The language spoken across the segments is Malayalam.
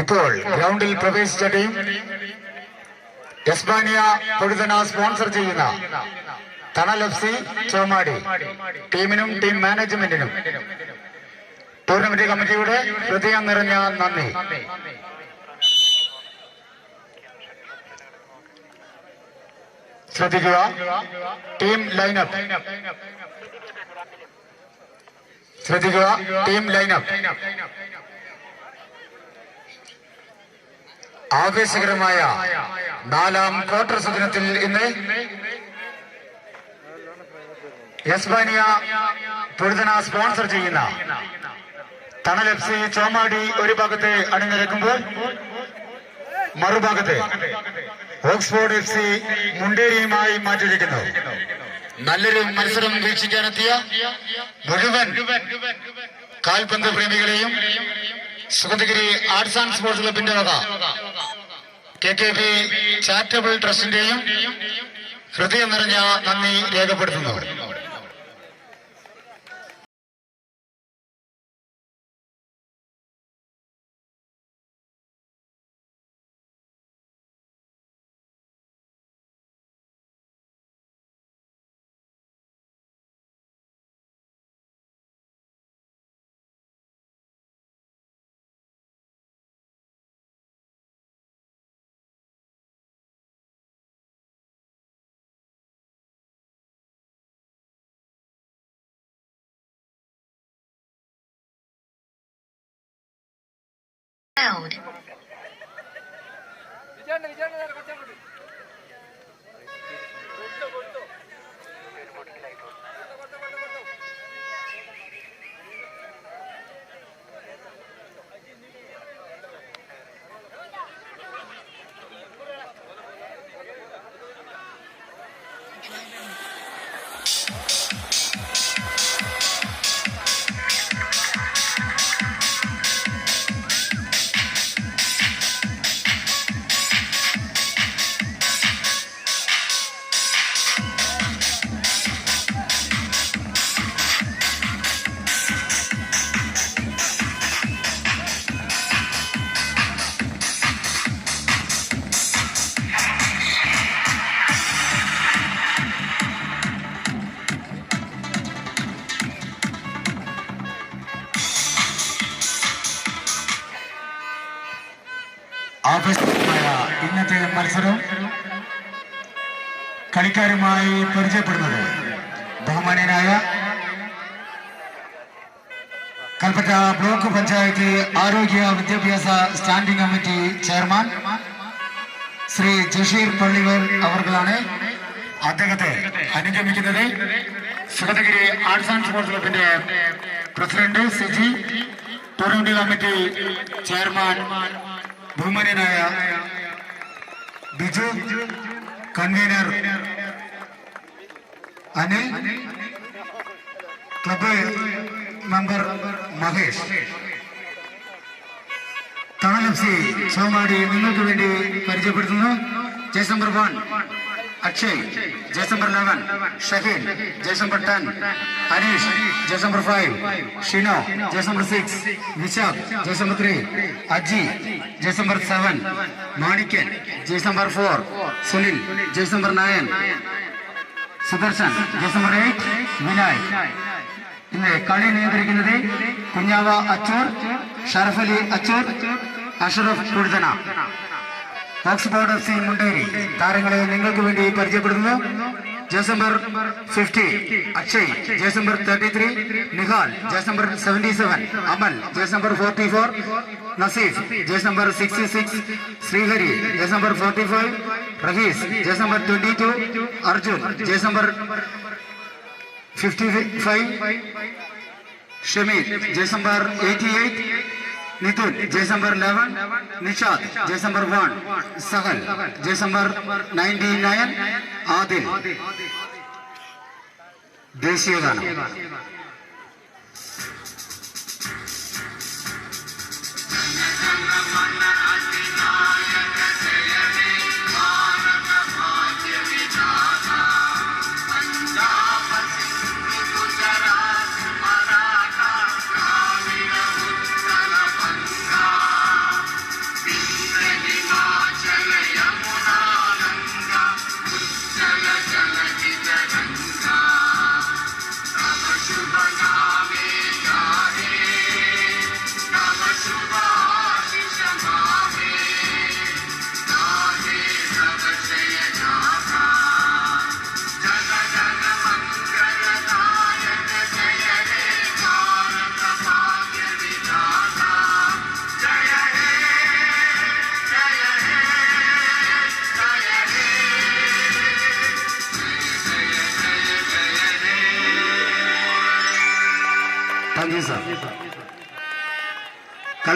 ഇപ്പോൾ ഗ്രൗണ്ടിൽ പ്രവേശിച്ച ടീം എസ്പാനിയ പൊഴുതന സ്പോൺസർ ചെയ്യുന്ന തണൽ FC ചോമാടി ടീമിനും ടീം മാനേജ്മെന്റിനും ടൂർണമെന്റ് കമ്മിറ്റിയുടെ ഹൃദയം നിറഞ്ഞ നന്ദി. ശ്രദ്ധിക്കുക, ടീം ലൈനപ്പ്. ശ്രദ്ധിക്കുക, ടീം ലൈനപ്പ്. ആവേശകരമായ 4ാം ക്വാർട്ടർ സുദിനത്തിൽ ഇന്ന് എസ്പാനിയ പൊഴുതന സ്പോൺസർ ചെയ്യുന്ന തണൽ FC ചോമാടി ഒരു ഭാഗത്ത് അണിനിരക്കുമ്പോൾ മറുഭാഗത്ത് ഓക്സ്ഫോർഡ് FC മുണ്ടേരിയുമായി മാറ്റിയിരിക്കുന്നു. നല്ലൊരു മത്സരം വീക്ഷിക്കാനെത്തിയ മുഴുവൻ കാൽപന്ത് പ്രേമികളെയും സുഗതഗിരി ആർട്സ് ആൻഡ് സ്പോർട്സ് ക്ലബിന്റെ വക KKB ചാരിറ്റബിൾ ട്രസ്റ്റിന്റെയും ഹൃദയം നിറഞ്ഞ നന്ദി രേഖപ്പെടുത്തുന്നു. ആവേശകരമായ ഇന്നത്തെ മത്സരം കളിക്കാരുമായി പരിചയപ്പെടുന്നത് ബഹുമാന്യനായ കൽപ്പറ്റ ബ്ലോക്ക് പഞ്ചായത്ത് ആരോഗ്യ വിദ്യാഭ്യാസ standing committee chairman Shri Jasheer Pallivel അവർകളാണ്. അദ്ദേഹത്തെ അനുഗമിക്കുന്നത് സുഗതഗിരി ആർട്സ് ആൻഡ് സ്പോർട്സ് ക്ലബിന്റെ president Siji, tournament committee chairman ബഹുമാന്യനായ Biju, convener Anil, club member Mahesh. Thanal FC Chomadi നിങ്ങൾക്ക് വേണ്ടി പരിചയപ്പെടുത്തുന്നു. Jersey number 1 Akshay, jersey number 11 Shaheen, jersey number 10 Aneesh, jersey number 5 Shino, jersey number 6 Vishakh, jersey number 3 Aji, jersey number 7 Manikkan, jersey number 4 Sunil, jersey number 9 Sudarshan, jersey number 8 Vinay. ഇന്ന് കളി നിയന്ത്രിക്കുന്നത് കുഞ്ഞാവ അച്ചൂർ, ഷറഫലി അച്ചൂർ, അഷറഫ് പൊഴുതന. ഓക്സ്ഫോർഡ് FC മുണ്ടേരി താരങ്ങളെ നിങ്ങൾക്ക് വേണ്ടി പരിചയപ്പെടുത്തുന്നു. Jersey number 50 Akshay, jersey number 33 Nihal, jersey number 77 Amal, jersey number 44 Naseef, jersey number 66 Sreehari, jersey number 45 Rahees, jersey number 22 Arjun, jersey number 55 Shameer, jersey number 88 Nithun, jersey number 11 Nishad, jersey number 1 Sahal, jersey number 99 Adil. ദേശീയഗാനം.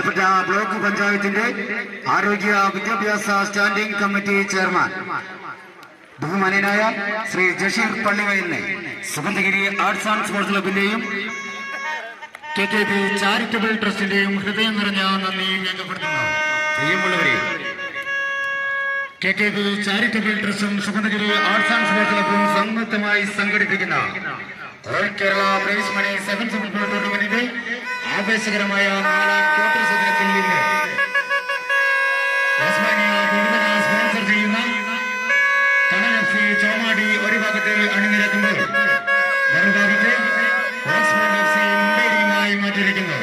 Kalpetta block പഞ്ചായത്തിന്റെ ആരോഗ്യ വിദ്യാഭ്യാസ സ്റ്റാൻഡിംഗ് കമ്മിറ്റി ചെയർമാൻ ബഹുമാന്യനായ ശ്രീ ജഷീർ പള്ളിവയലിനെ സുഗന്ധഗിരി ആർട്സ് ആൻഡ് സ്പോർട്സ് ക്ലബിന്റെയും KKB ചാരിറ്റബിൾ ട്രസ്റ്റിന്റെയും ഹൃദയം നിറഞ്ഞ നന്ദി രേഖപ്പെടുത്തുന്നു. പ്രിയമുള്ളവരെ, KKB ചാരിറ്റബിൾ ട്രസ്റ്റും സുഗന്ധഗിരി ആർട്സ് ആൻഡ് സ്പോർട്സ് ക്ലബും സംയുക്തമായി സംഘടിപ്പിക്കുന്ന all Kerala prize money sevens football ടൂർണമെന്റിന്റെ ആവേശകരമായ 4ാം ക്വാർട്ടർ സെഗ്മെന്റിൽ നിന്ന് സ്പോൺസർ ചെയ്യുന്ന കണ്ണൻ FC ചോമാടി ഒരു ഭാഗത്ത് അണിനിരക്കുമ്പോൾ മറുഭാഗത്ത് ഓക്സ്ഫോർഡ് FC മുണ്ടേരിയുമായി മാറ്റിയിരിക്കുന്നു.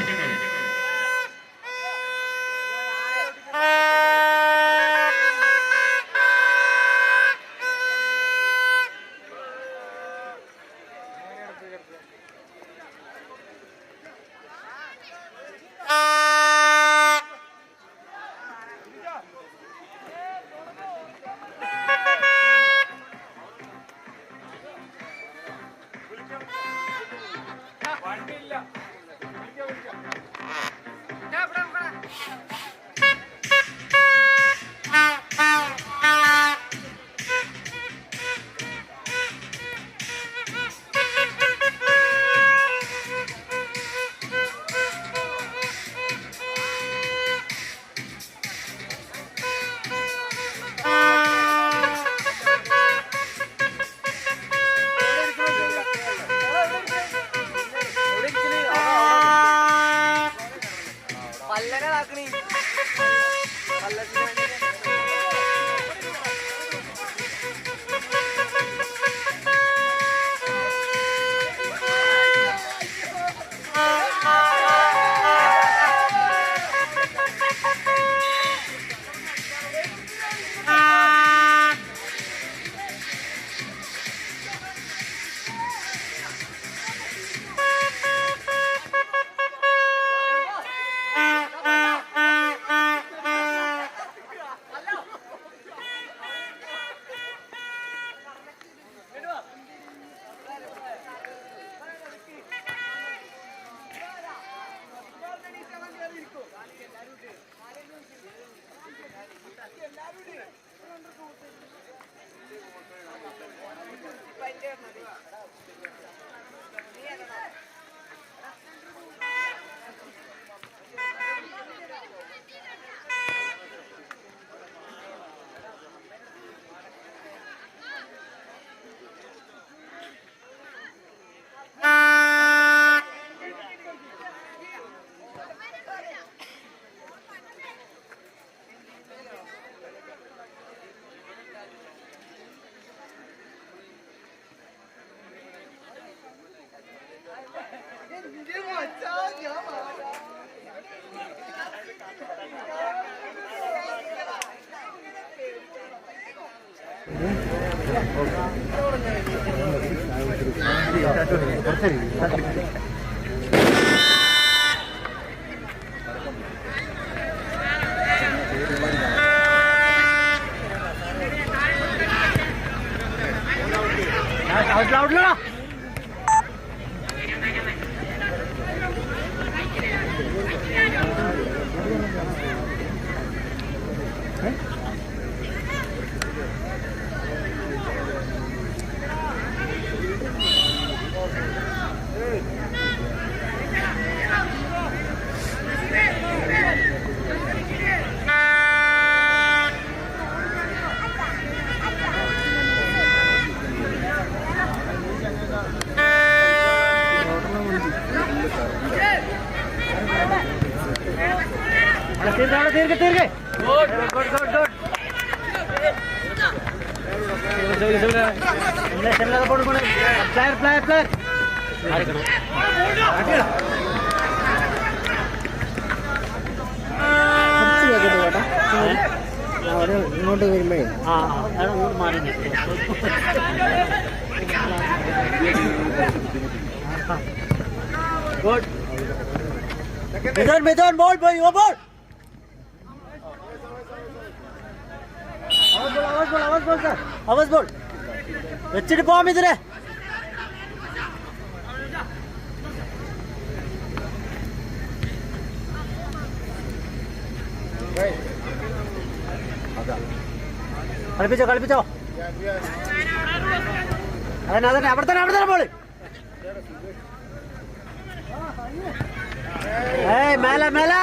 ഇങ്ങോട്ട് വരുമ്പോഴേ മാറി Beton, ball, boy, your ball. Awas ball, sir. Awas ball. വെച്ചിട്ട് പോവാം ഇതിനെ. കളിപ്പിച്ചോ കളിപ്പിച്ചോ. അതന്നെ അതന്നെ അവിടെ തന്നെ ബോള്. ഏയ് മേലെ മേലെ.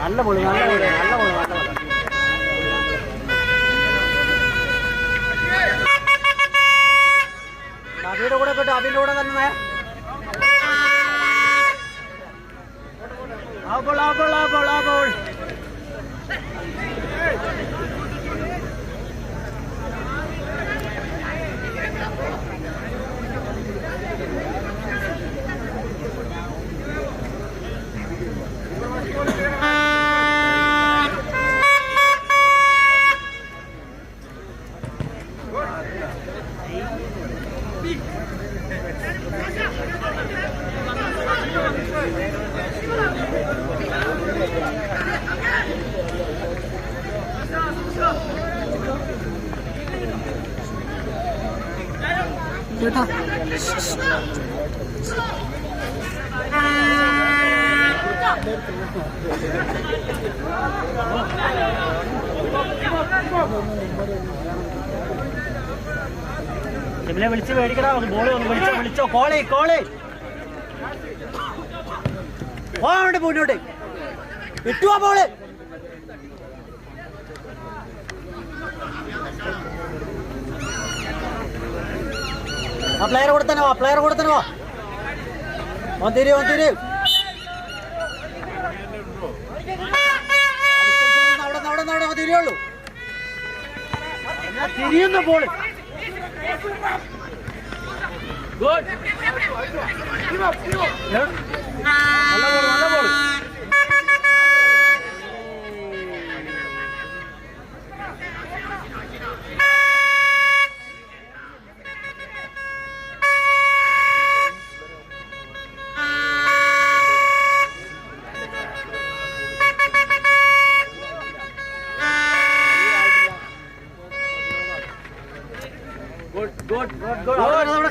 നല്ല ബോള് നല്ല ബോള് നല്ല ബോള് നല്ല ബോള്. അബിയുടെ കൂടെ കേട്ടോ, അബിയുടെ കൂടെ തന്നെ. ആ ബോൾ ആ ബോൾ ആ ബോൾ ആ ബോൾ. ിലെ വിളിച്ച് മേടിക്കടാ, ബോള് ഒന്ന് വിളിച്ചോ. കോളി പോണ്ട് മുന്നോട്ട് ഇട്ടുവാ ബോള്. ആ പ്ലെയർ കൂടെ തന്നെ വാ. ഓൻ തിരി അവിടെ തിരിയുള്ളൂ. തിരിയുന്ന ബോള്. നല്ല ബോള്.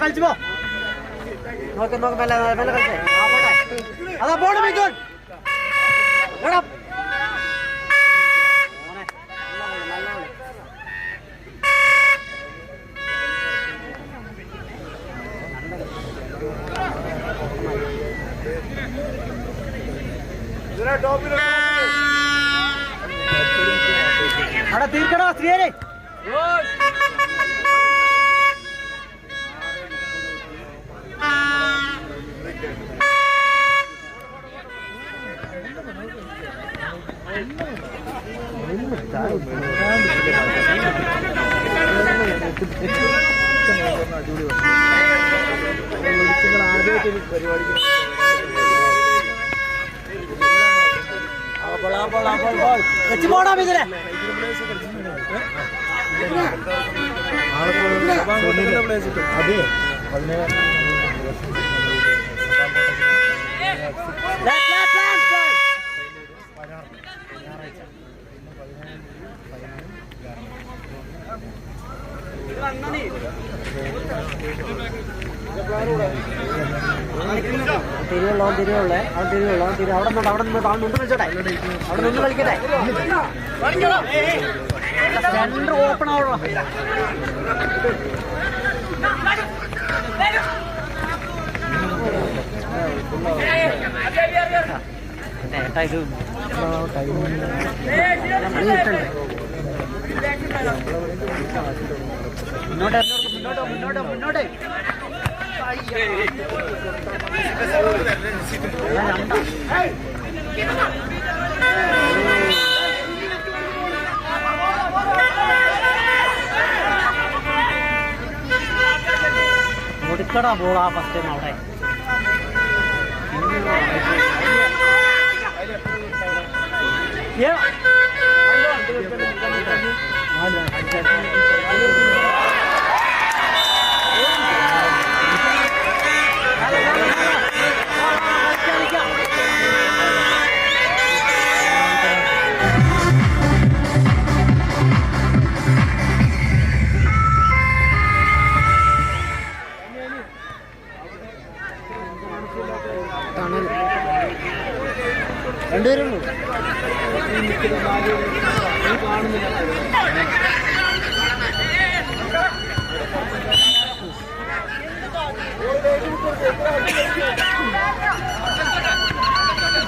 കളിച്ചു പോ. നോക്ക് മെല്ലെ കളിച്ചേ. അതാ ബോള് മിഥുൻ. അവിടെ തീർക്കണോ സ്ത്രീയെ. വെച്ച് പോടാം ഇതിലെ. തിരിവുള്ളേ അവിടെ നിന്ന് കളിച്ചോട്ടെ അവിടെ നിന്ന് കളിക്കട്ടെ സെന്റർ ഓപ്പൺ ആവുള്ളൂ ഏട്ടാ ഇത് മുന്നോട്ട് കൊടുക്കടാ ബോളാ ഫസ്റ്റ് ടൈം അവിടെ രണ്ടുപേരുള്ളൂ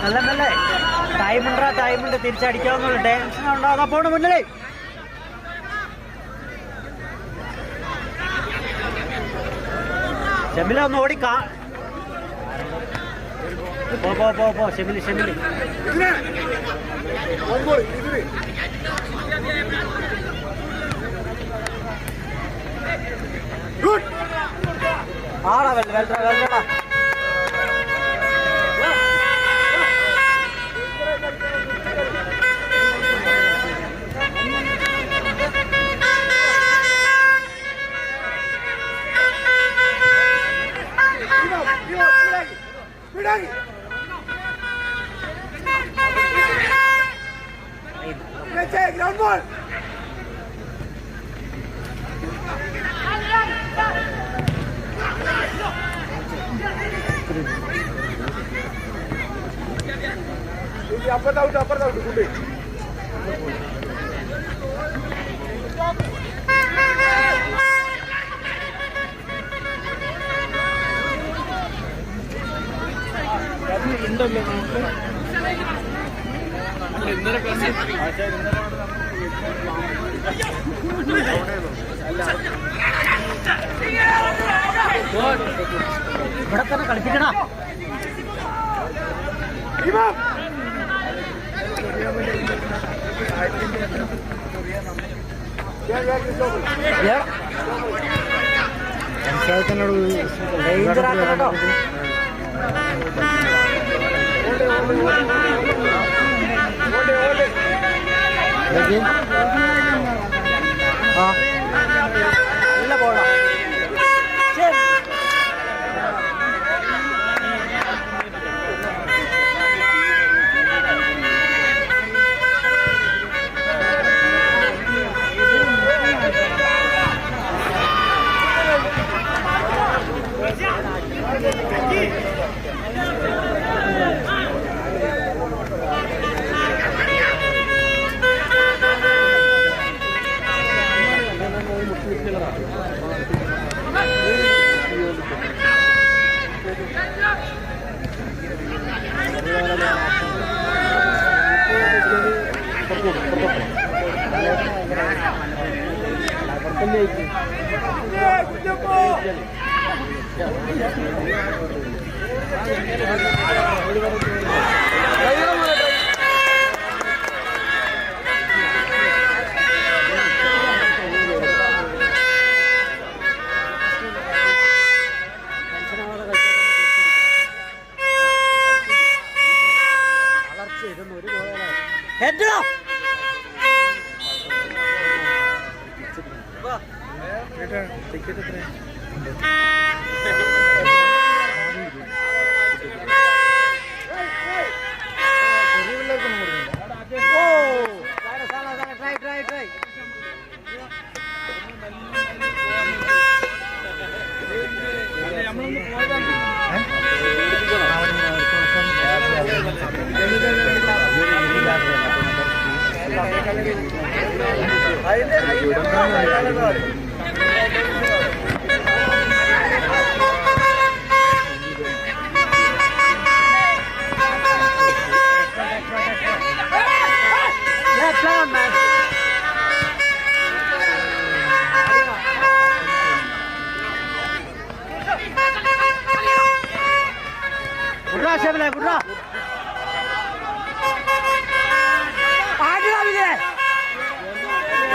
നല്ല ടൈമുണ്ട് തിരിച്ചടിക്കാവുന്ന ടെൻഷൻ ഉണ്ടാകാതെ പോണ മുന്നിലേ ഷെമില ഒന്ന് ഓടി പോ ഷെമിലി ആടാ വെല്ലടാ ground ball. Upper out, good. ഇവിടെ തന്നെ കളിപ്പിക്കണ ഡേഞ്ചർ ആക്കണോ നല്ല ബോളാ Try.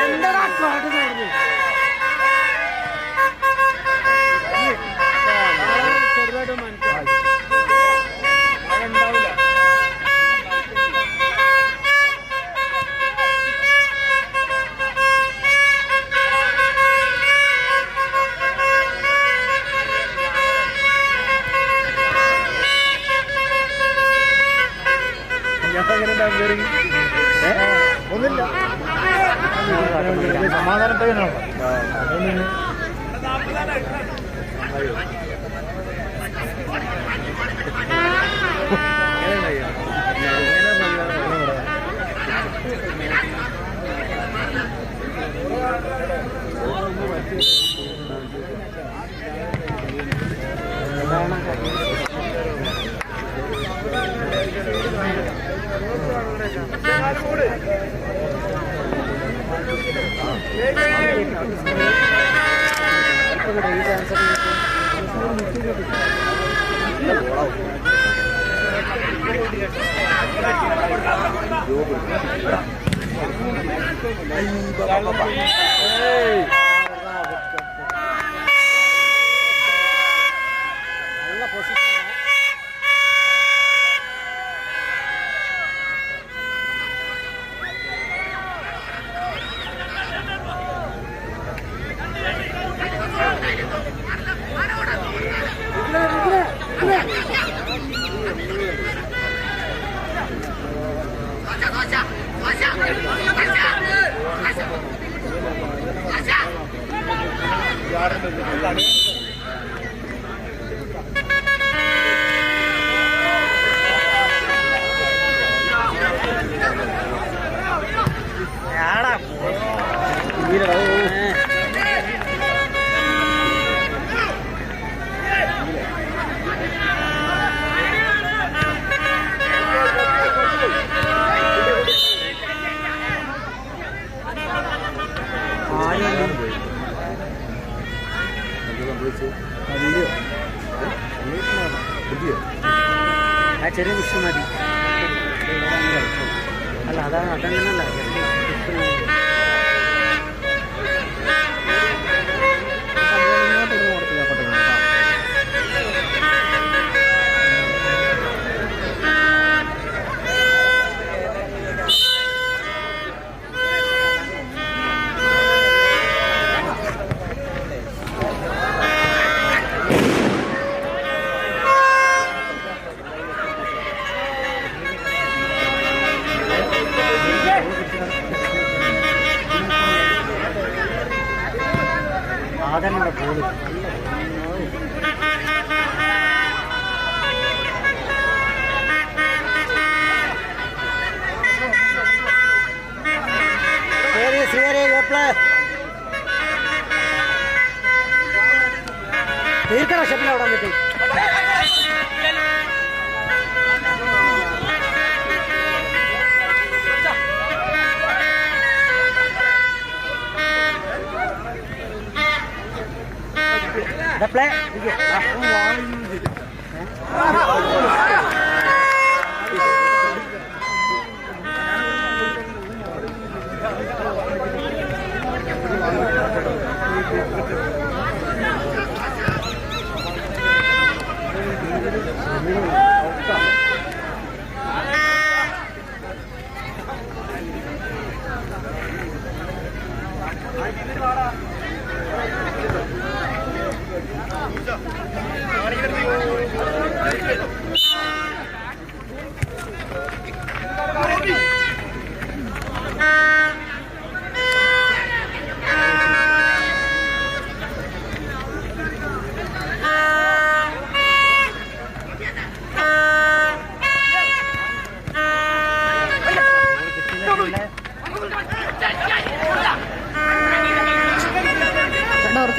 എന്താ കാട്ടുന്നത്? ചെറുതായിട്ട് മനസ്സിലായി. ഒന്നുമില്ല, സമാധാനപ്പെടാണോ? നല്ല പൊസിഷൻ. ചെറിയ വിഷയം മതി. അല്ല അതാണ് അതങ്ങനല്ല. സാധാരണ പോലും തീർക്കണ ഷെപ്പിൽ അവിടെ പറ്റി. play.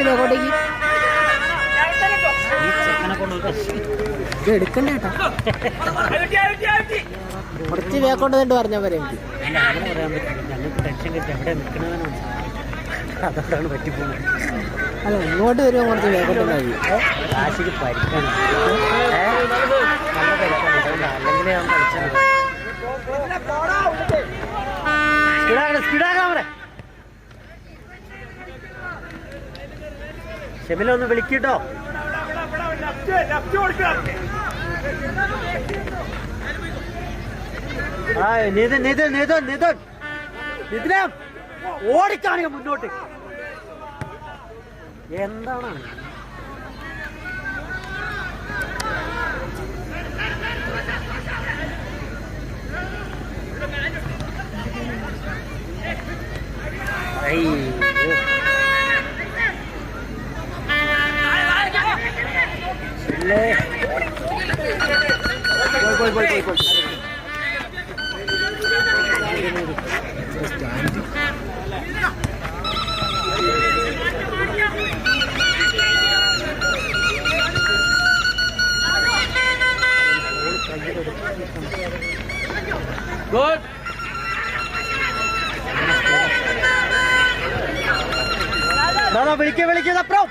എടുക്കല്ലേ അങ്ങോട്ടേക്ക് ഈ ചെക്കനെ കൊണ്ട് ഇത് എടുക്കണ്ട കേട്ടോ കുറച്ച് വേക്കോട്ട് തന്നെ പറഞ്ഞാൽ വരെ എനിക്ക് അല്ല അങ്ങനെ പറയാൻ പറ്റില്ല ഞങ്ങൾക്ക് ടെൻഷൻ കിട്ടി എവിടെ നിൽക്കണമെന്ന് അതുകൊണ്ടാണ് പറ്റിപ്പോകുന്നത് അല്ല ഇങ്ങോട്ട് വരുമ്പോൾ കുറച്ച് വേക്കോട്ട് ഉണ്ടായി കാശിക്ക് പരിക്കാണ് നല്ല പരിക്കാണ് അതുകൊണ്ട് അല്ലെങ്കിൽ ഞാൻ കളിച്ചത് സ്പീഡാകാം അവിടെ ഷെമില ഒന്ന് വിളിക്കട്ടോ ആ നിതിൻ നിതിൻ നിതിൻ നിതിൻ നിതിനെ ഓടിക്കാണിക മുന്നോട്ട് എന്താണ് Good. ദാദാ വിളിക്കപ്പുറം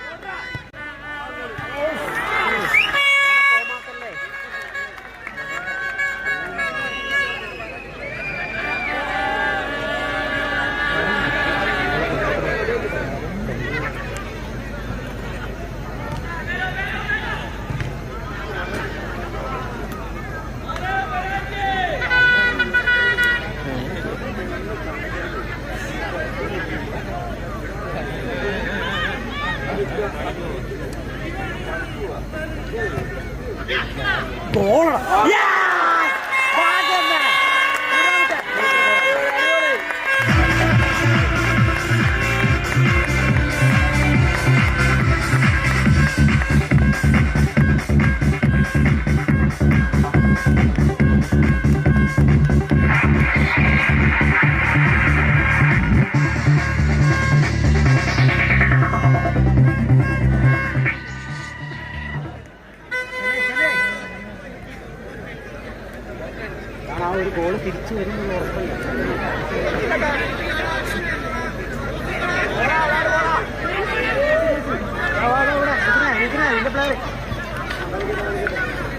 ആ ഒരു ഗോള് തിരിച്ചു വരുന്നുള്ള ഉറപ്പില്ല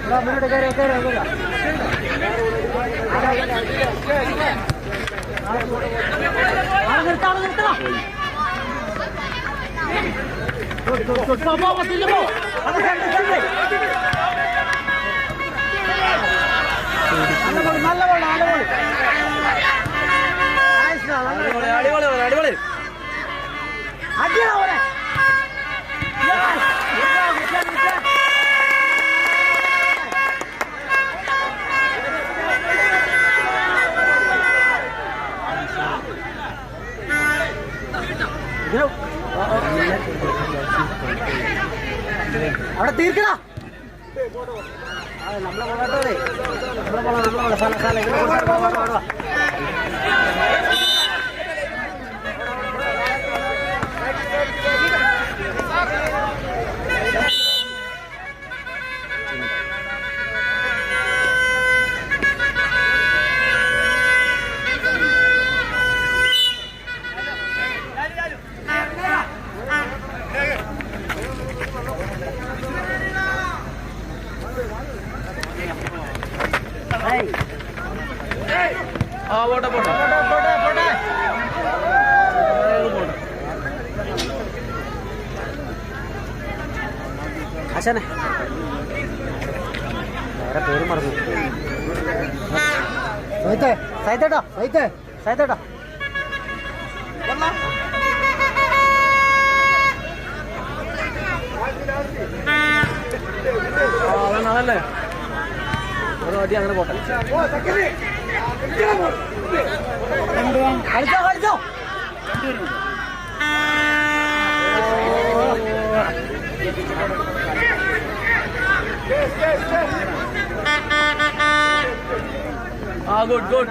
പ്ലെയർ മുന്നോട്ട് കയറി അടിപൊളി അവിടെ തീർക്കടാ നമ്മളെ പോകട്ടെ നമ്മളെ സ്ഥലം പോട്ടെ ആശാനെ വേറെ പേര് മറന്നു സൈത്തേട്ടാ അതല്ലേ ഓരോ അടി അങ്ങനെ പോട്ടെ കളിച്ചോ good.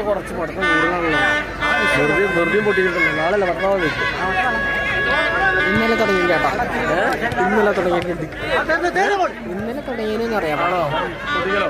കുറച്ച് പടക്കം കൂടുതലാണല്ലോ. വെറുതെ പൊട്ടിയിട്ടില്ല. നാളെ ഭർത്താവ് വെച്ചു. ഇന്നലെ തുടങ്ങി ചേട്ടാ, ഇന്നലെ തുടങ്ങിയിട്ടുണ്ട്. ഇന്നലെ തുടങ്ങിയെന്ന് അറിയാം. പൊട്ടിക്കലോ?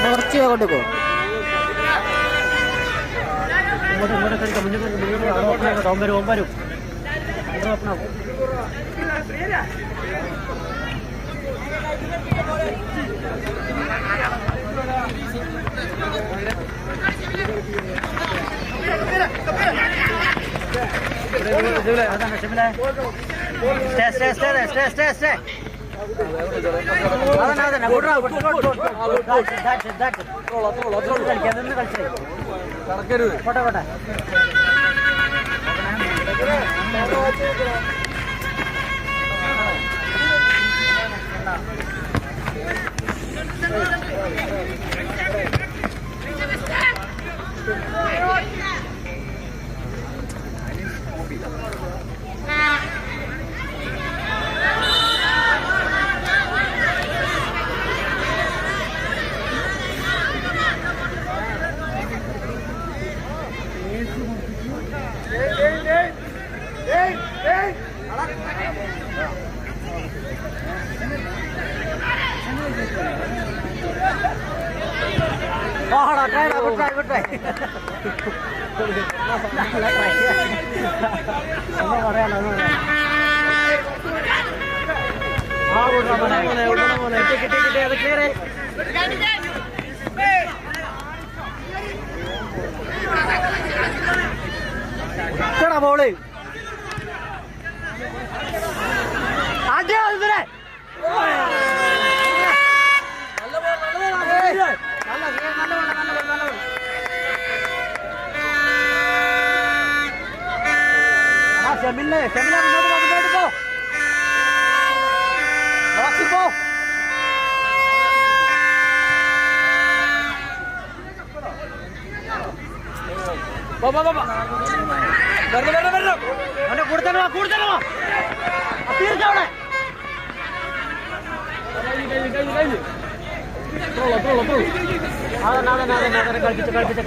കുറച്ച് അങ്ങോട്ട് പോകും. ഇങ്ങോട്ട് കളിക്കാം. മുന്നോട്ട് ഓമ്പരും ഓമ്പരും ഓപ്പണാവും. ബോള് ഷെമിലെ മുന്നോട്ട് പോ. കൂടുതലോ തീർച്ചവിടെ കളിപ്പിച്ച്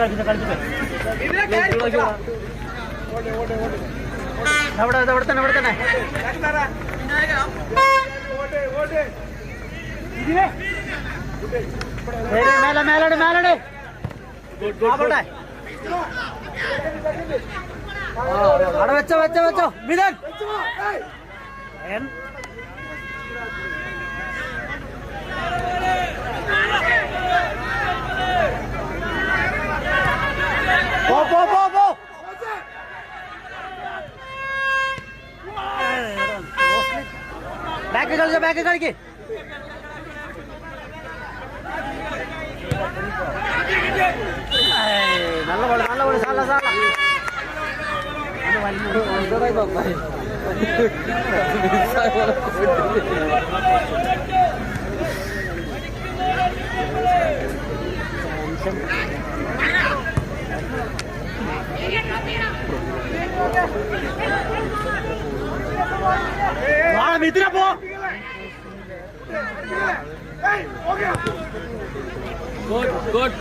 അവിടെ തന്നെ മേലടെ അവിടെ വെച്ചോ വിധൻ പോ ബാക്ക് കളിക്ക് നല്ല പോലെ സാല മിത്ര പോ ഗുഡ്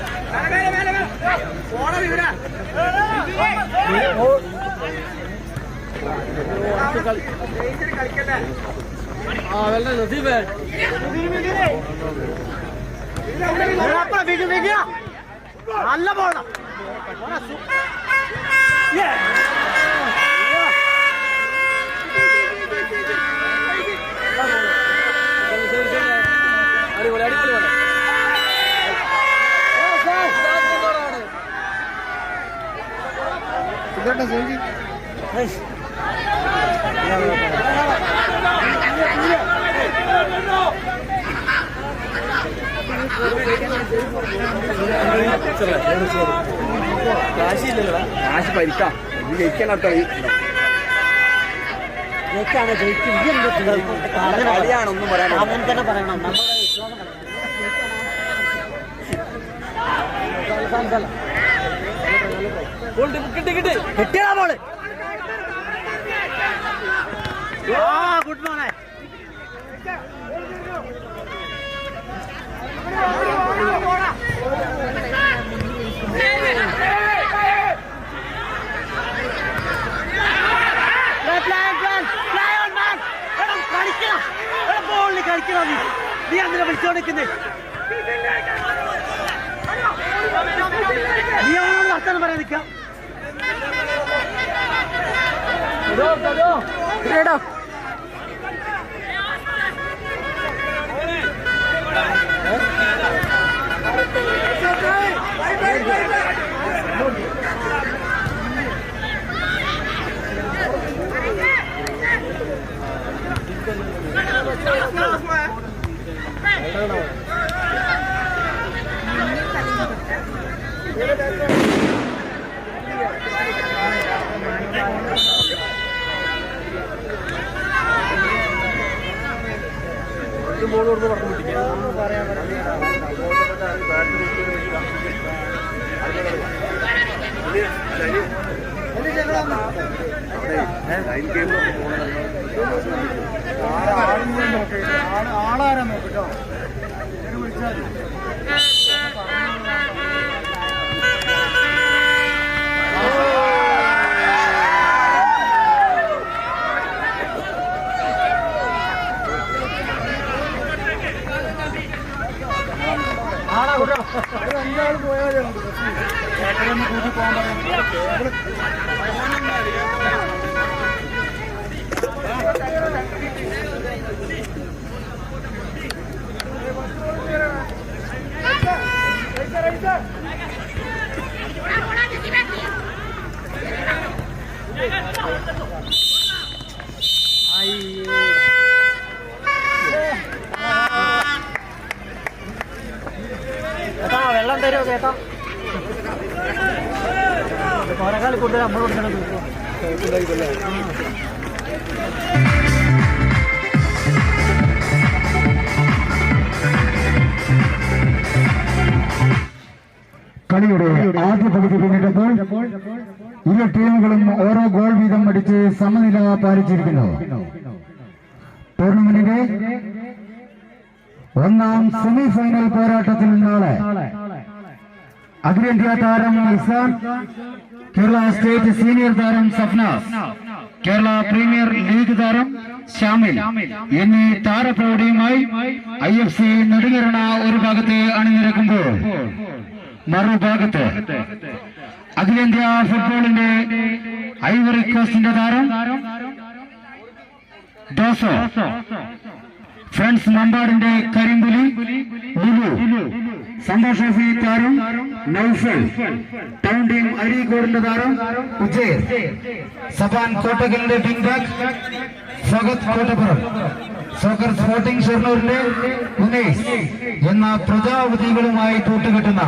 നല്ല പോണ കാശ് പരിക്കാം ഇത് ജയിക്കാനോ കളിയാണൊന്നും പറയാൻ അവൻ തന്നെ പറയണം കിട്ടിയാ മോള് ഗുഡ് മോണേ കളിക്കണം നീ അങ്ങനെ വിളിച്ചോണ്ടിരിക്കുന്നേ നീ അവനോട് വർത്താനം പറയാൻ നിൽക്കാം ബോളോട് പറഞ്ഞു ആളാരാ നോക്കിട്ടോ വിളിച്ചാൽ അഞ്ചാൾ പോയാലേ ചേട്ടനൊന്ന് കൂട്ടി പോകാൻ വെള്ളം തരുമോ ചേട്ടാ കുറേക്കാൾ കൂടുതൽ നമ്മൾ കൊടുക്കണം കളിയുടെ ആദ്യ പകുതി പിന്നിട്ടപ്പോൾ ഇരു ടീമുകളും ഓരോ ഗോൾ വീതം അടിച്ച് സമനില പാലിച്ചിരിക്കുന്നു. ടൂർണമെന്റിന്റെ ഒന്നാം സെമി ഫൈനൽ പോരാട്ടത്തിൽ നാളെ അഖിലേന്ത്യാ താരം ഇസാൻ, കേരള സ്റ്റേറ്റ് സീനിയർ താരം സഫ്നാസ് കേരള പ്രീമിയർ ലീഗ് താരം ശ്യാമിൽ എന്നീ താരപ്രൗഢിയുമായി IFC നെടുങ്കരണ ഒരു ഭാഗത്ത് അണിനിരക്കുമ്പോൾ മറുഭാഗത്ത് അഖിലേന്ത്യാ ഫുട്ബോളിന്റെ ഐവറി കോസ്റ്റിന്റെ താരം ദോസോ, ഫ്രണ്ട്സ് മമ്പാടിന്റെ കരിമ്പുലി ലുലു, സന്തോഷ് ട്രോഫി താരം നൌഫൽ, ടൗൺ ടീം അരീക്കോടിന്റെ താരം ഉജയർ, സബാൻ കോട്ടക്കലിന്റെ wing back Fahad Kottappuram, soccer sporting ഷൊർണൂരിന്റെ ഉനൈസ് എന്ന പ്രജാപതികളുമായി കൂട്ടുകെട്ടുന്ന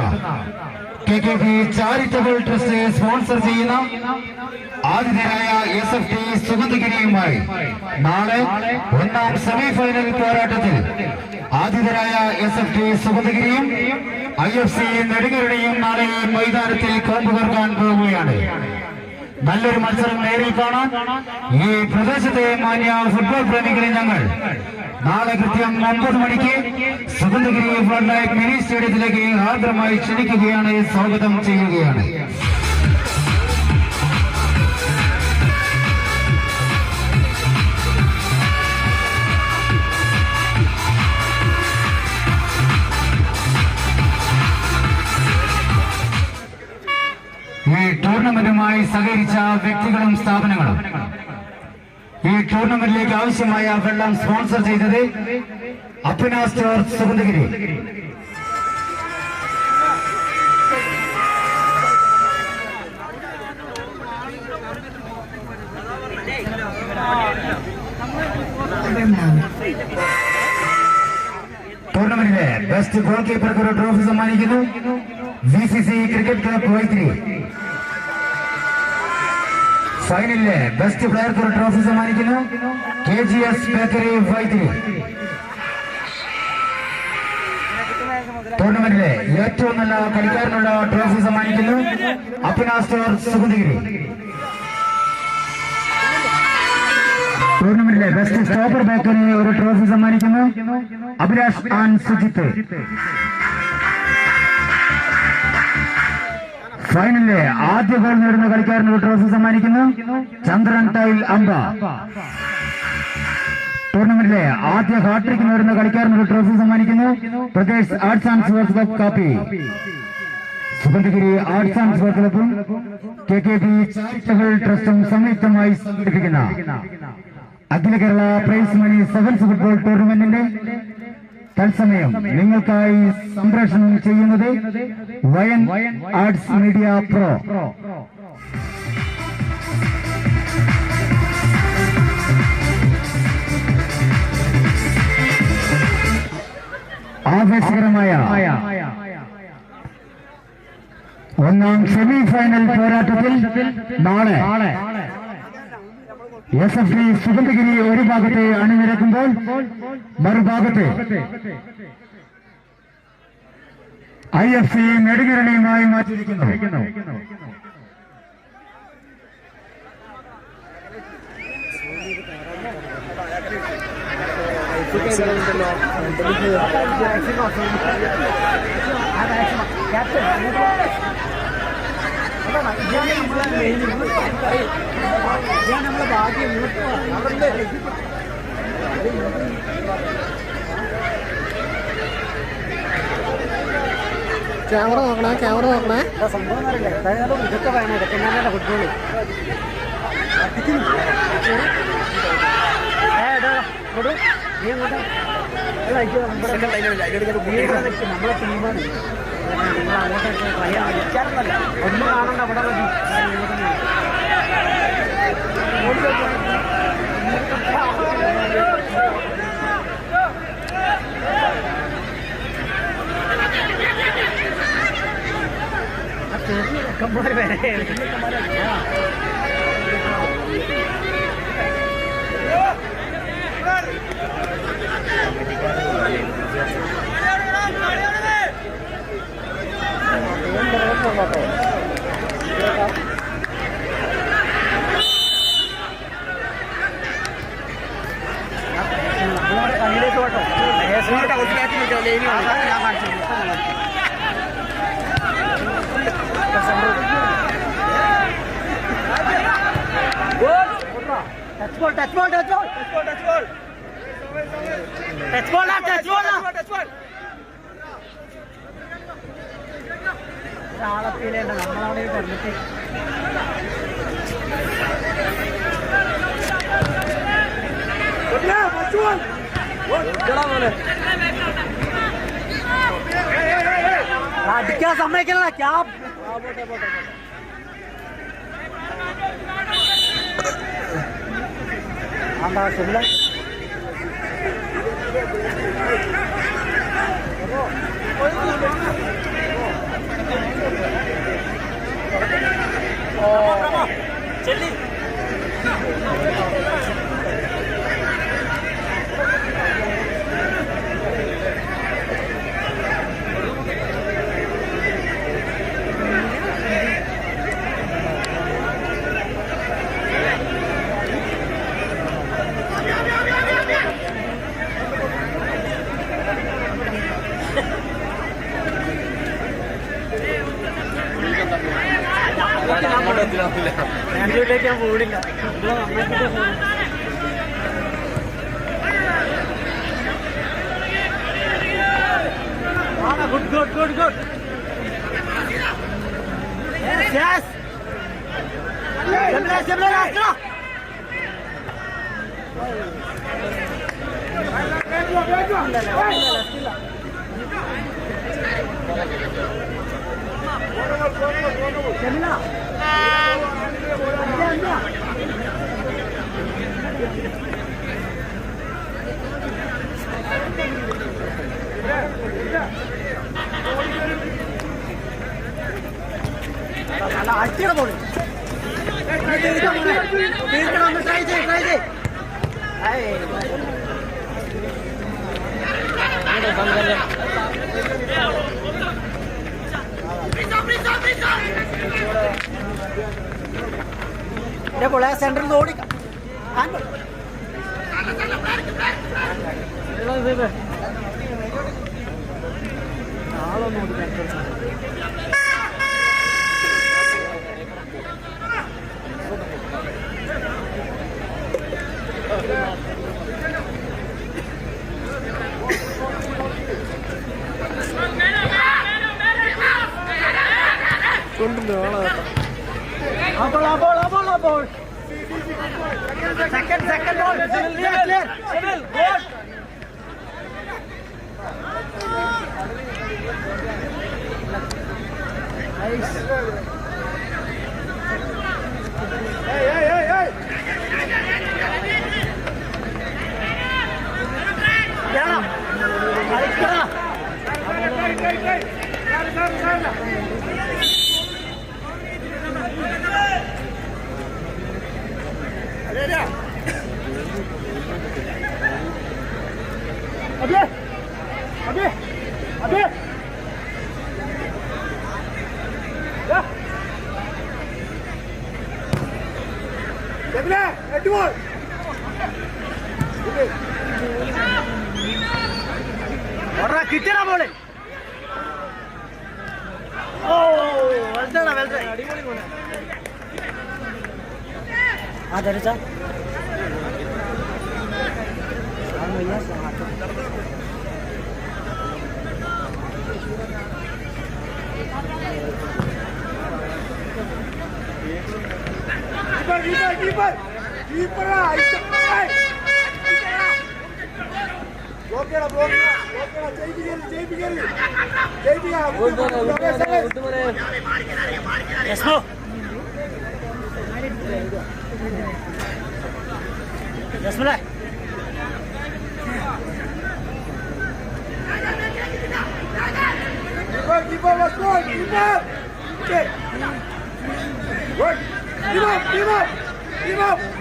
KKB ചാരിറ്റബിൾ ട്രസ്റ്റ് സ്പോൺസർ ചെയ്യുന്ന ആതിഥേയരായ SFT സുഗന്ധഗിരിയുമായി നാളെ ഒന്നാം സെമിഫൈനൽ പോരാട്ടത്തിൽ ആതിഥേയരായ SFT സുഗന്ധഗിരിയും IFC നെടുങ്കരണയും നാളെ ഈ മൈതാനത്തിൽ കോമ്പുകർക്കാൻ പോവുകയാണ്. നല്ലൊരു മത്സരം നേരിൽ കാണാൻ ഈ പ്രദേശത്തെ മാന്യ ഫുട്ബോൾ പ്രേമികളെ ഞങ്ങൾ നാളെ കൃത്യം 9 മണിക്ക് സുഗന്ധഗിരി ഫ്ലഡ് ലൈറ്റ് മിനി സ്റ്റേഡിയത്തിലേക്ക് ആർദ്രമായി ക്ഷണിക്കുകയാണ്, സ്വാഗതം ചെയ്യുകയാണ്. ഈ ടൂർണമെന്റുമായി സഹകരിച്ച വ്യക്തികളും സ്ഥാപനങ്ങളും ഈ ടൂർണമെന്റിലേക്ക് ആവശ്യമായ വെള്ളം സ്പോൺസർ ചെയ്തത് അപ്പിന സ്റ്റോർ സുഗന്ധഗിരി, ടൂർണമെന്റിലെ ബെസ്റ്റ് ഗോൾ കീപ്പർക്ക് ഒരു ട്രോഫി സമ്മാനിക്കുന്നു VCC ക്രിക്കറ്റ് ക്ലബ് വൈത്തിരി. ഫൈനലിലെ ബെസ്റ്റ് പ്ലെയർക്ക് ഒരു ട്രോഫി സമ്മാനിക്കുന്നു KGS ബേക്കറി വൈത്തിരി. ടൂർണമെന്റിലെ ഏറ്റവും നല്ല കളിക്കാരനുള്ള ട്രോഫി സമ്മാനിക്കുന്നു അപ്പിന സ്റ്റോർ സുഗന്ധഗിരി. ടൂർണമെന്റിലെ ബെസ്റ്റ് സ്റ്റോപ്പർ ബേക്കറി ഒരു ട്രോഫി സമ്മാനിക്കുന്നു അഭിലാഷ് ആൻഡ് സുജിത്ത്. ഫൈനലിലെ ആദ്യ ഗോൾ നേടുന്ന കളിക്കാരന് ഒരു ട്രോഫി സമ്മാനിക്കുന്നു ചന്ദ്രൻ ടൈൽ അമ്പ. ടൂർണമെന്റിലെ ആദ്യ ഹാട്രിക് നേടുന്ന കളിക്കാരന് ഒരു ട്രോഫി സമ്മാനിക്കുന്നു Pradesh arts and sports club Kappi. Sugandhagiri arts and sports ക്ലബും KKB ചാരിറ്റബിൾ ട്രസ്റ്റും സംയുക്തമായി സംഘടിപ്പിക്കുന്ന അഖില Kerala prize money sevens football ടൂർണമെന്റിന്റെ തത്സമയം നിങ്ങൾക്കായി സംപ്രേഷണം ചെയ്യുന്നത് വയൻ ആർട്സ് മീഡിയ പ്രോ. ആവേശകരമായ ഒന്നാം സെമി ഫൈനൽ പോരാട്ടത്തിൽ നാളെ SFT സുഗന്ധഗിരി ഒരു ഭാഗത്തെ അണിനിരക്കുമ്പോൾ മറുഭാഗത്ത് IFC നെടുങ്കരണയുമായി മാറ്റിയിരിക്കുന്നു. ക്യാമറ നോക്കണേ സംഭവം ഇതൊക്കെ വേണം, ഇതൊക്കെ നല്ല ഫുട്ബോള്. നീ അങ്ങോട്ട് നമ്മളെ ടീമാണ്, നിങ്ങൾ അങ്ങോട്ടൊക്കെ ഒന്നും കാണണ്ട, അവിടെ മതി. കമ്പോര് വരെ കണ്ണിലേക്ക് പോട്ടോ, ഞാൻ കാണിച്ചു. ആളെത്തിയില്ല നമ്മളവിടെ പറഞ്ഞിട്ട് അടിക്കാൻ സമ്മതിക്കണ ക്യാബ് എന്താ ശരിയല്ല ചെല്ലി ബാംഗ്ലൂരിലേക്ക് ഞാൻ പോയില്ല good good good good yes നല്ല അടിയുടെ പോണി ട്രൈ ചെയ്യ് ഇതേപോലെ സെൻട്രൽ ഓടിക്കാം ആളൊന്നും ഓടിക്കാൻ Second ball. Clear. Civil, good. Nice. Hey. Yeah. Abhi. Yeah. Devle, Edward. Orra kittena bole. Oh, well done. Adipoli bole. Adaricha. Keeper, Yes, no. Yes, no. Keeper, let's go. Keeper. Okay. Good. Give up.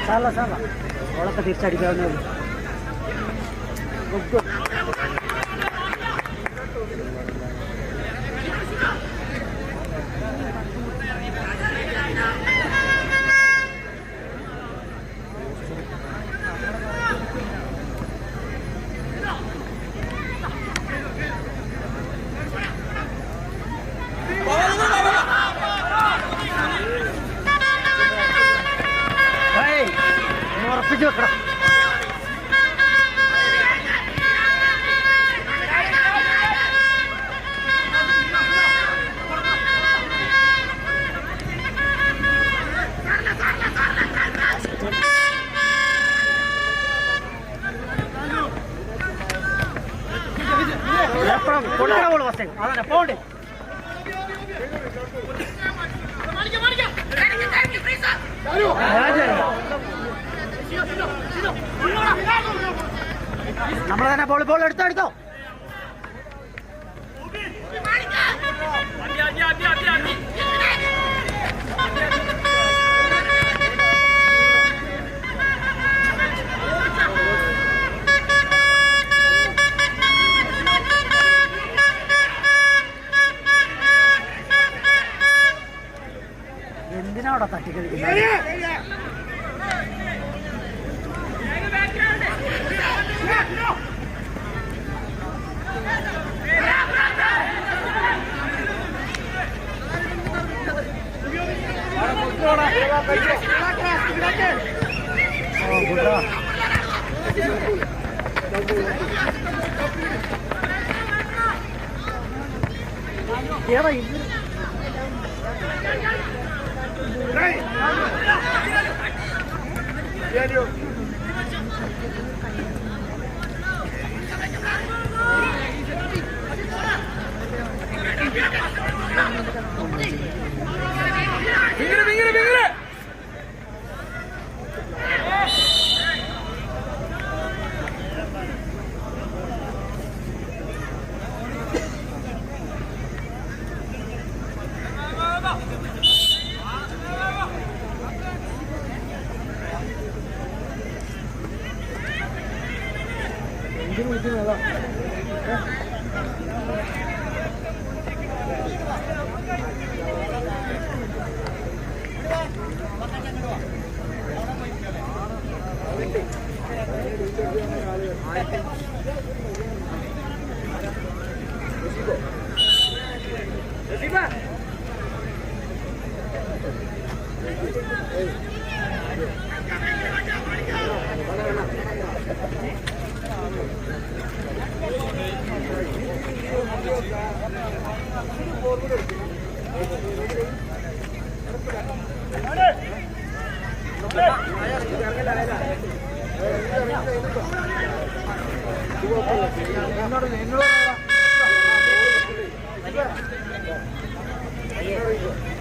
സാല ഓളൊക്കെ തിരിച്ചടിക്കാവുന്നേ ഉള്ളൂ. ഉറപ്പിച്ചു വെക്കണം. കൊടുക്കണ പോള് ഫസ്റ്റ് അതന്നെ പോണ്ട്. നമ്മളെ തന്നെ ബോൾ എടുത്തോ. എന്തിനാ തട്ടിക്കളിക്കുന്നത്? ഏതാ ഇത്?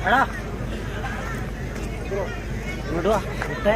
എടാ ഇങ്ങോട്ട് വാ ഇട്ടേ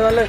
നല്ല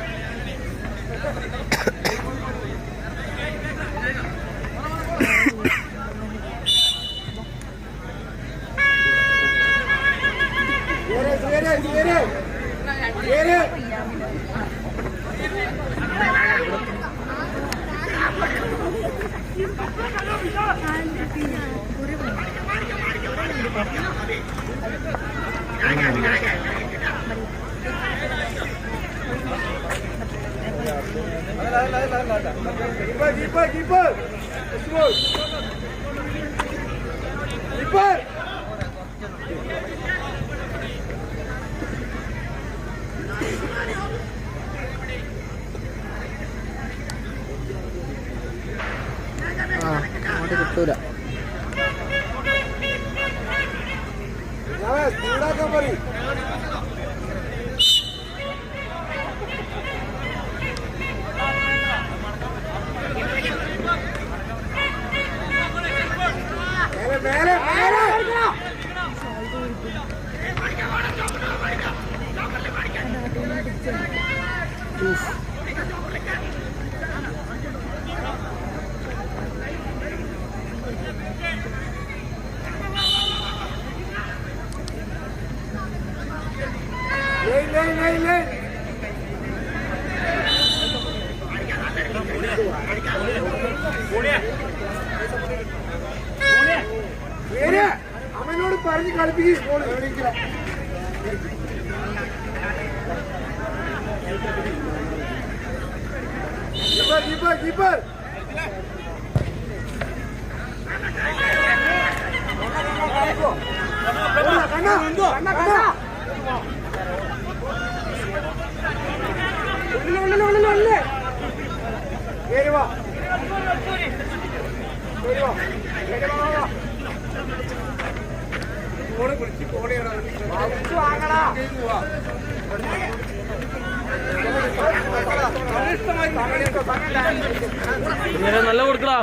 അങ്ങോട്ട് കിട്ടൂല. അവനോട് പറഞ്ഞ് കളിപ്പിക്കും. കീപ്പർ ഉള്ളിലെ കേറി വാ വാങ്ങടാ നല്ല കൊടുക്കടാ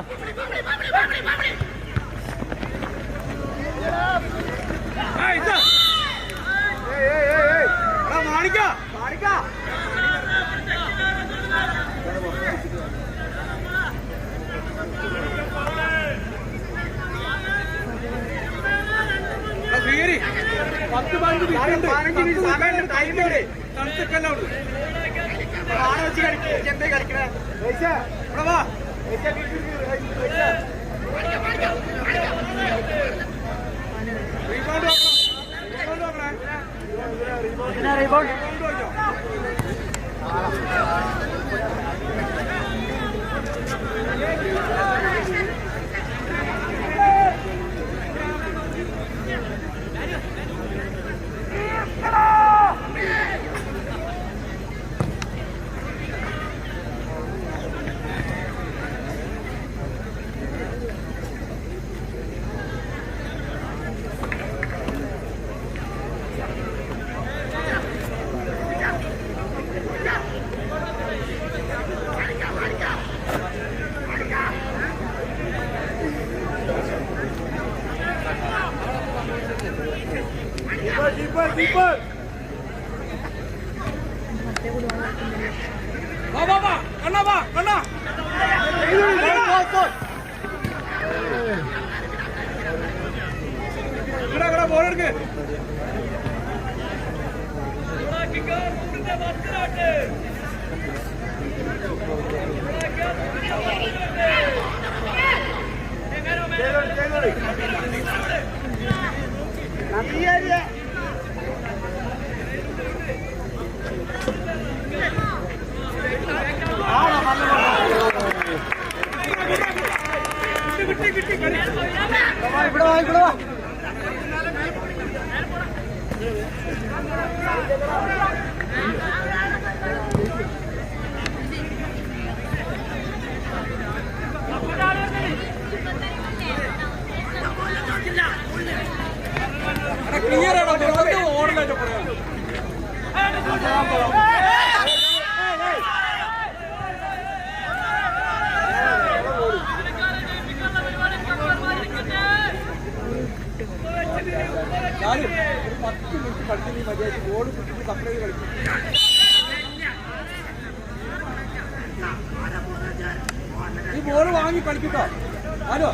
കീപ്പർ ബോളെടുക്ക് ഈ ബോൾ വാങ്ങി കളിക്കട്ടോ ആരോ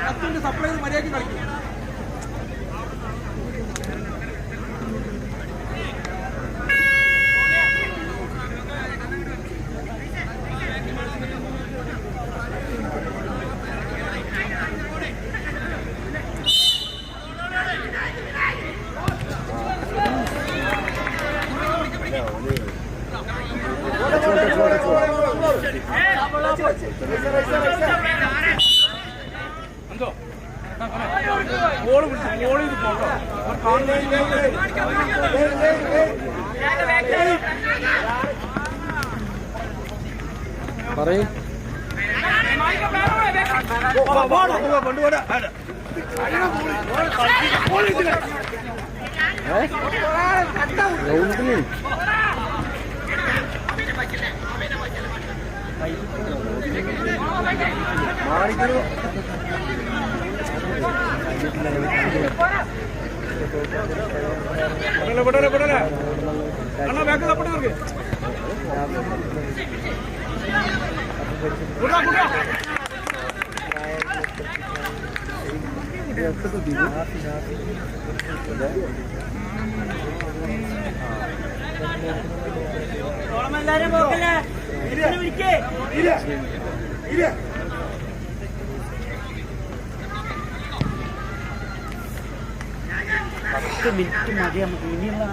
10 മിനിറ്റ് സപ്ലൈ ചെയ്ത് മര്യാദയ്ക്ക് കളിക്കും. പറയും മിനിറ്റ് മതി നമുക്ക് ഇനിയുള്ള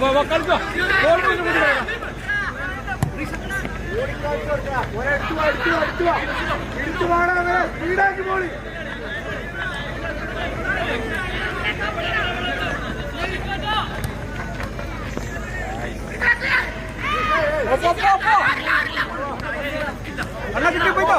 കളിച്ചോ. ബോൾ സ്പീഡാക്കി പോളി. അല്ല കിട്ടി പോയിട്ടോ.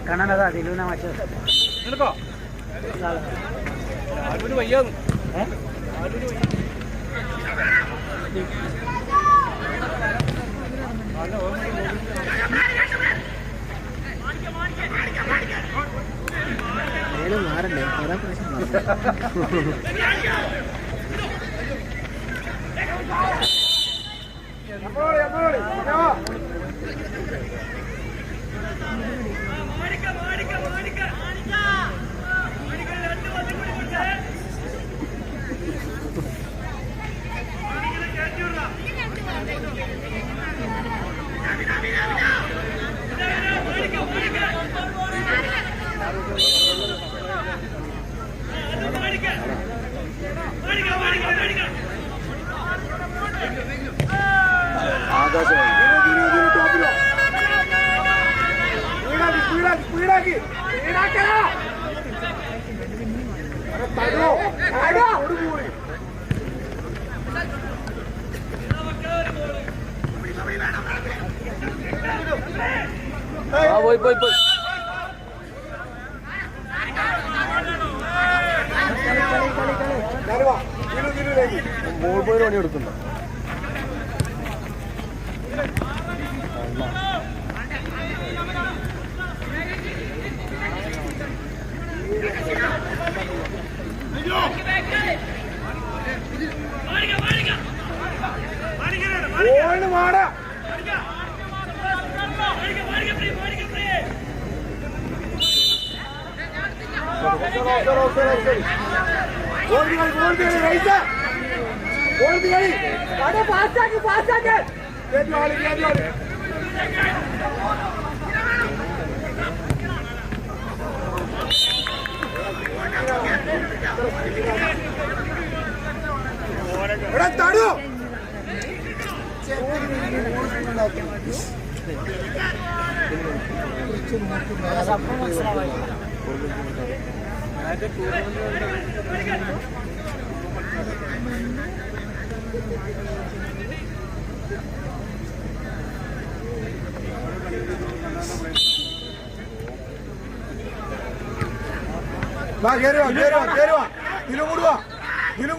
കാണാനതാ ദിലൂന മാച്ച് നിനക്കോ ആലൂര് വയ്യാന്ന്. മാറണ്ടേ ഓരോ പ്രാവശ്യം പോയി പോയി പോയി ബോൾ പോയി പണി കൊടുക്കണ്ട.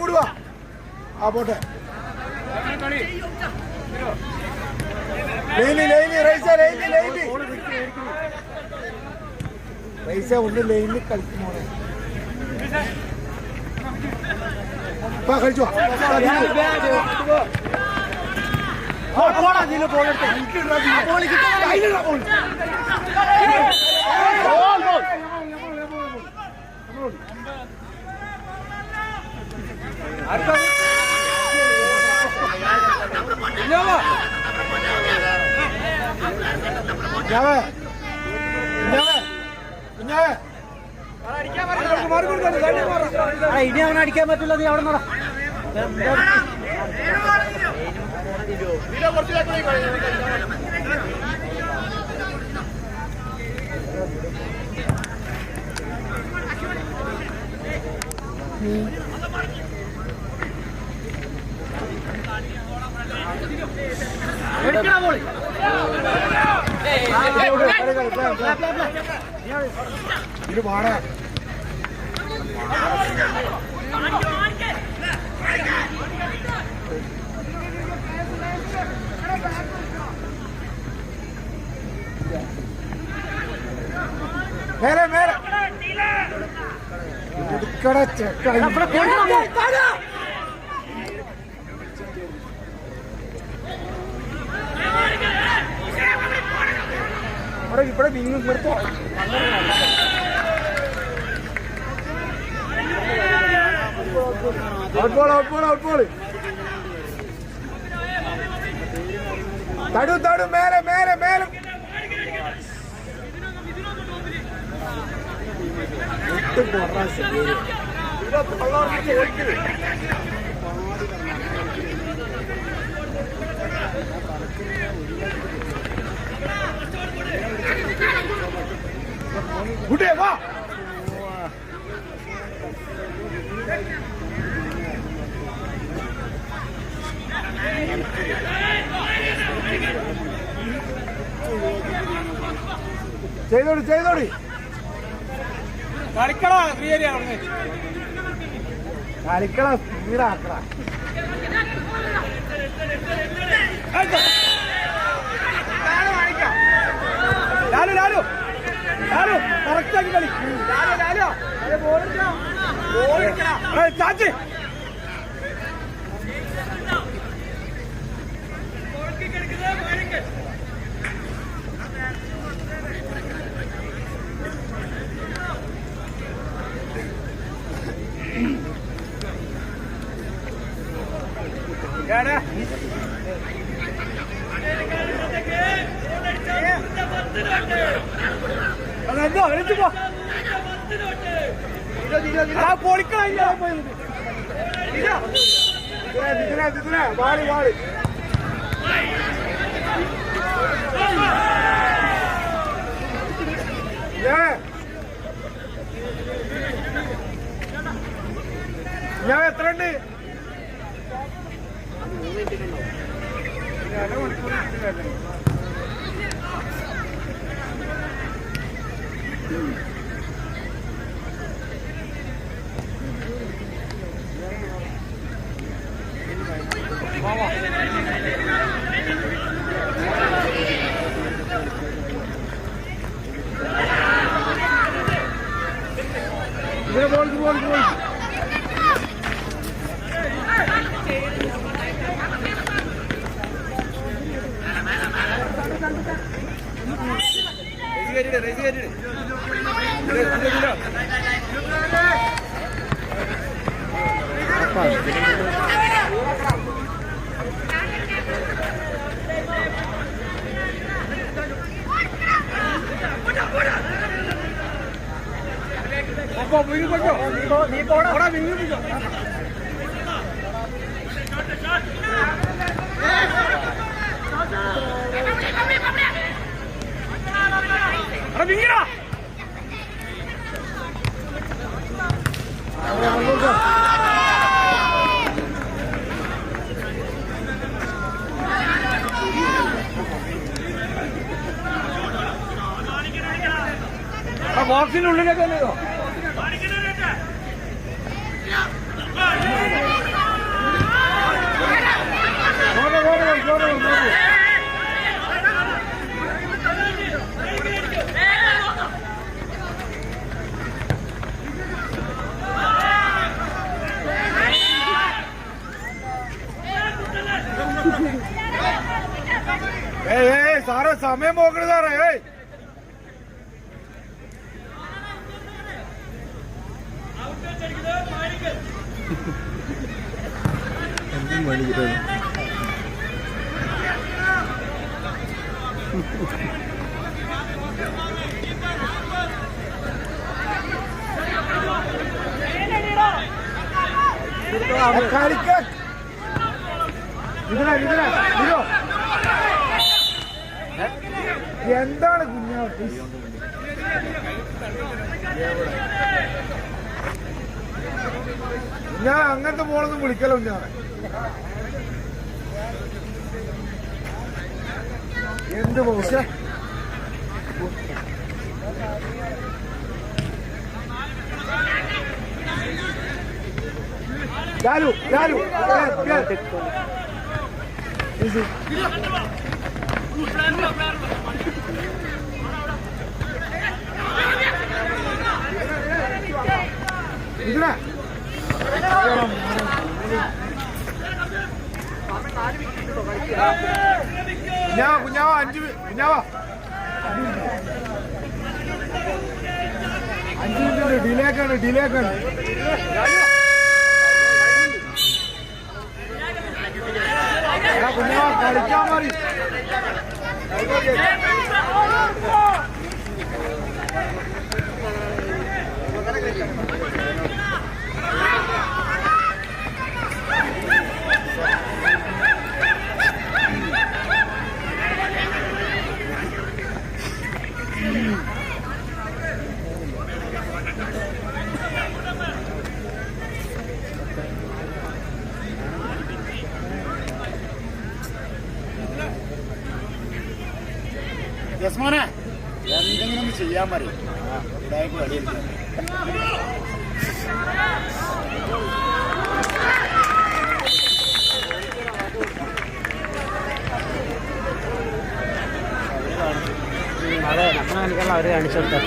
കൂടുവാ ആ പോട്ടെ. പൈസ ഒന്ന് ലൈനിൽ കളിക്കുമോ കളിച്ചു ഇനി അവനെ അടിക്കാൻ പറ്റില്ല. നീ അവിടെ നോടാ. ഇത് പാടാ മേലെ മേലെ എടുക്കട ചെക്ക ഇവിടെ വിങ്ങും നിർത്തോ ഔട്ട്ബോൾ തടു മേലെ മേലെ മേലെ ഗുഡേ വാ ചെയ്തോടി കളിക്കടാ കളിക്കടാ സ്പീഡാക്കടാ ലാലു കറക്റ്റാക്കി കളി ചാച്ചി പൊളിക്കള വാളി ഞാൻ എത്ര ഉണ്ട് ബോൾ നീ പോടാ വിങ്ങിടാ ബോക്സിന്റെ ഉള്ളിലേക്ക് തന്നെയോ സാറേ സമയം പോക്കരുത് സാറേ എന്താണ് കുഞ്ഞാവട്ടി ഞാൻ അങ്ങനത്തെ ബോളൊന്നും വിളിക്കലോ ഞാൻ എന്ത് boss Lalu. Biar. Itulah. Punyawa, Anju, Punyawa. Anju delay kan. Ya Punyawa കളിക്കാൻ മാറി. യസ്മോനെ എന്തെങ്കിലും ഒന്ന് ചെയ്യാൻ പറയും ഇതായിട്ട് വഴിയിരിക്കും. അതെ നമ്മളെ കളിക്കാനുള്ള അവർ കാണിച്ചു കൊടുത്തു.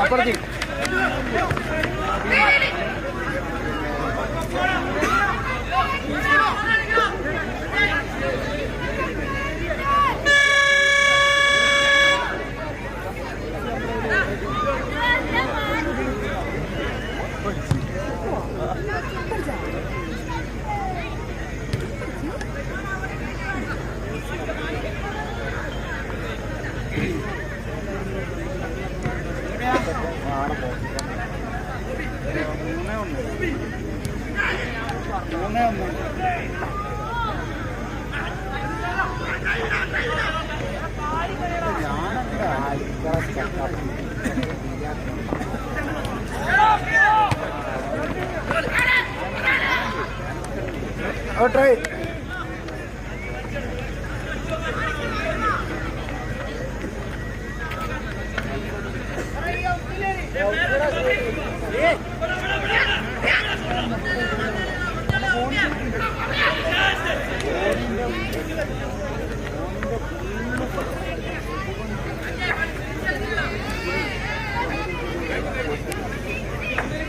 അപ്പുറത്തേക്ക് ട്രൈ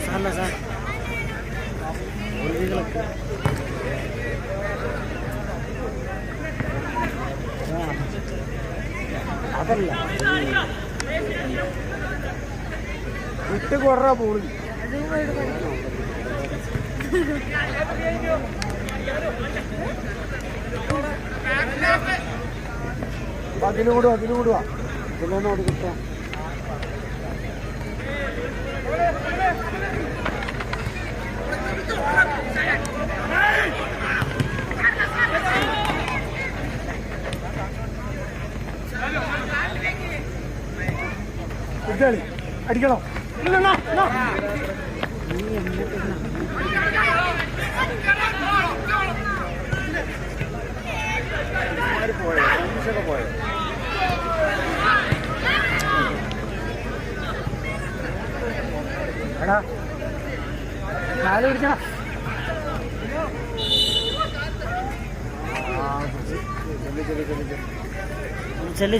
സാറല്ല സാർ ഒഴികളൊക്കെ അതല്ല വിട്ട് കൊറ പോളി അതിലൂടുവാ ഇതിലൊന്നും കിട്ടാം. അടിക്കണോ? പോയോ എടാ കാല് പിടിക്കണം. ചെല്ലി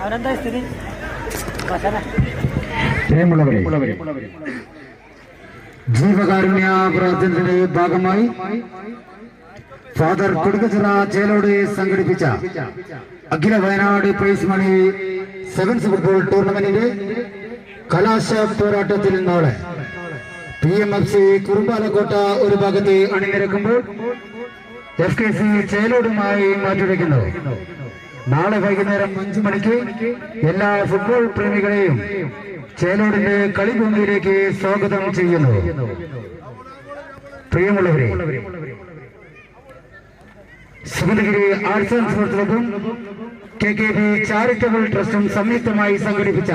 അവനെന്താ സ്ഥിതി? ജീവകാരുണ്യ പ്രവർത്തനത്തിന്റെ ഭാഗമായി ഫാദർ കൊടുക്കച്ചിറ ചേലോട് സംഘടിപ്പിച്ച അഖില Wayanad prize money sevens football ടൂർണമെന്റിന്റെ കലാശ പോരാട്ടത്തിൽ നാളെ PMFC കുറുമ്പാലക്കോട്ട ഒരു ഭാഗത്ത് അണിനിരക്കുമ്പോൾ FKC ചേലോടുമായി മാറ്റിവെക്കുന്നു. നാളെ വൈകുന്നേരം 5 മണിക്ക് എല്ലാ ഫുട്ബോൾ പ്രേമികളെയും ചേലോടിന്റെ കളിഭൂമിയിലേക്ക് സ്വാഗതം ചെയ്യുന്നു. പ്രിയമുള്ളവരെ, സുഗന്ധഗിരി ആർട്സ് ആൻഡ് സ്പോർട്സ് ക്ലബും KKB ചാരിറ്റബിൾ ട്രസ്റ്റും സംയുക്തമായി സംഘടിപ്പിച്ച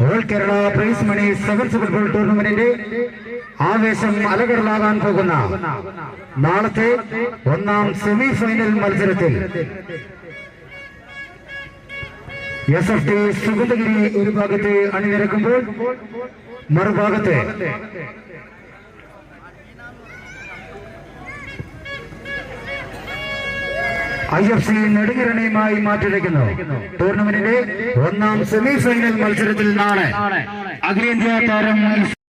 all Kerala prize money sevens football ടൂർണമെന്റിന്റെ ആവേശം അലകടലാകാൻ പോകുന്ന നാളത്തെ 1ാം സെമി ഫൈനൽ മത്സരത്തിൽ SFT സുഗന്ധഗിരി ഒരു ഭാഗത്ത് അണിനിരക്കുമ്പോൾ മറുഭാഗത്ത് IFC നെടുങ്കരണയുമായി മാറ്റിവെക്കുന്നു. ടൂർണമെന്റിന്റെ 1ാം സെമി ഫൈനൽ മത്സരത്തിൽ നാളെ അഖിലേന്ത്യാ താരം